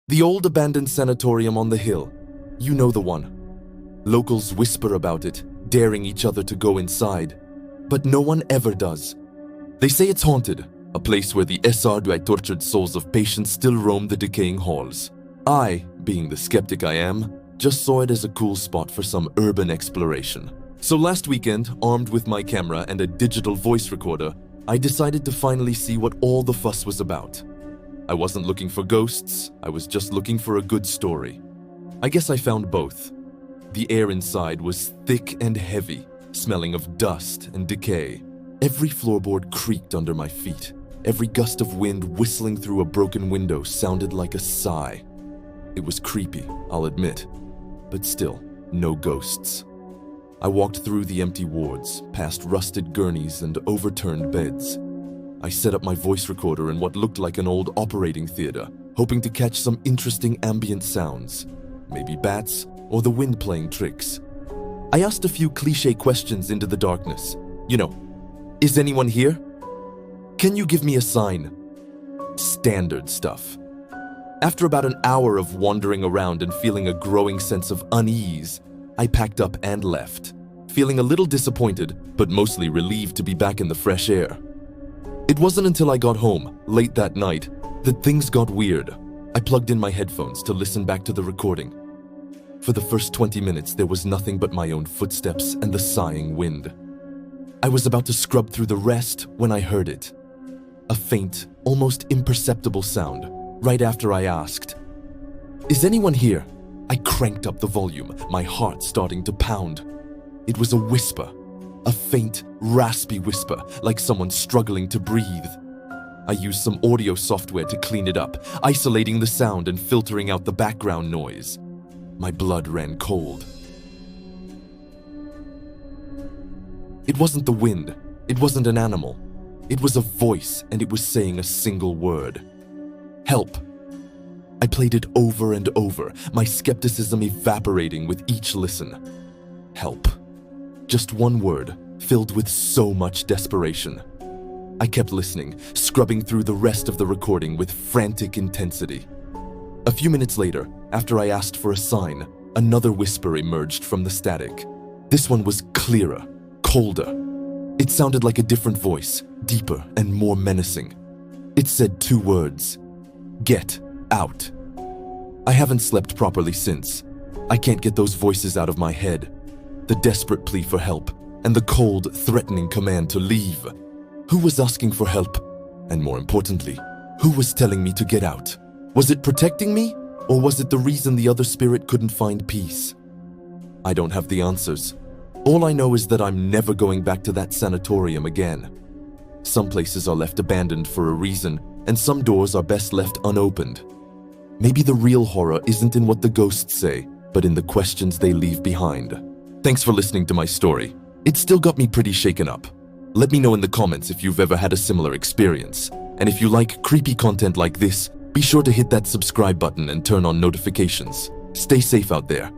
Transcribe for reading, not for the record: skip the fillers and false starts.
The old abandoned sanatorium on the hill. You know the one. Locals whisper about it, daring each other to go inside. But no one ever does. They say it's haunted, a place where the tortured souls of patients still roam the decaying halls. I, being the skeptic I am, just saw it as a cool spot for some urban exploration. So last weekend, armed with my camera and a digital voice recorder, I decided to finally see what all the fuss was about. I wasn't looking for ghosts, I was just looking for a good story. I guess I found both. The air inside was thick and heavy, smelling of dust and decay. Every floorboard creaked under my feet. Every gust of wind whistling through a broken window sounded like a sigh. It was creepy, I'll admit, but still, no ghosts. I walked through the empty wards, past rusted gurneys and overturned beds. I set up my voice recorder in what looked like an old operating theater, hoping to catch some interesting ambient sounds. Maybe bats, or the wind playing tricks. I asked a few cliché questions into the darkness. You know, is anyone here? Can you give me a sign? Standard stuff. After about an hour of wandering around and feeling a growing sense of unease, I packed up and left, feeling a little disappointed, but mostly relieved to be back in the fresh air. It wasn't until I got home, late that night, that things got weird. I plugged in my headphones to listen back to the recording. For the first 20 minutes, there was nothing but my own footsteps and the sighing wind. I was about to scrub through the rest when I heard it. A faint, almost imperceptible sound, right after I asked, "Is anyone here?" I cranked up the volume, my heart starting to pound. It was a whisper, a faint, raspy whisper, like someone struggling to breathe. I used some audio software to clean it up, isolating the sound and filtering out the background noise. My blood ran cold. It wasn't the wind. It wasn't an animal. It was a voice, and it was saying a single word. Help. I played it over and over, my skepticism evaporating with each listen. Help. Just one word, filled with so much desperation. I kept listening, scrubbing through the rest of the recording with frantic intensity. A few minutes later, after I asked for a sign, another whisper emerged from the static. This one was clearer, colder. It sounded like a different voice, deeper and more menacing. It said two words: "Get out." I haven't slept properly since. I can't get those voices out of my head. The desperate plea for help, and the cold, threatening command to leave. Who was asking for help? And more importantly, who was telling me to get out? Was it protecting me, or was it the reason the other spirit couldn't find peace? I don't have the answers. All I know is that I'm never going back to that sanatorium again. Some places are left abandoned for a reason, and some doors are best left unopened. Maybe the real horror isn't in what the ghosts say, but in the questions they leave behind. Thanks for listening to my story. It still got me pretty shaken up. Let me know in the comments if you've ever had a similar experience. And if you like creepy content like this, be sure to hit that subscribe button and turn on notifications. Stay safe out there.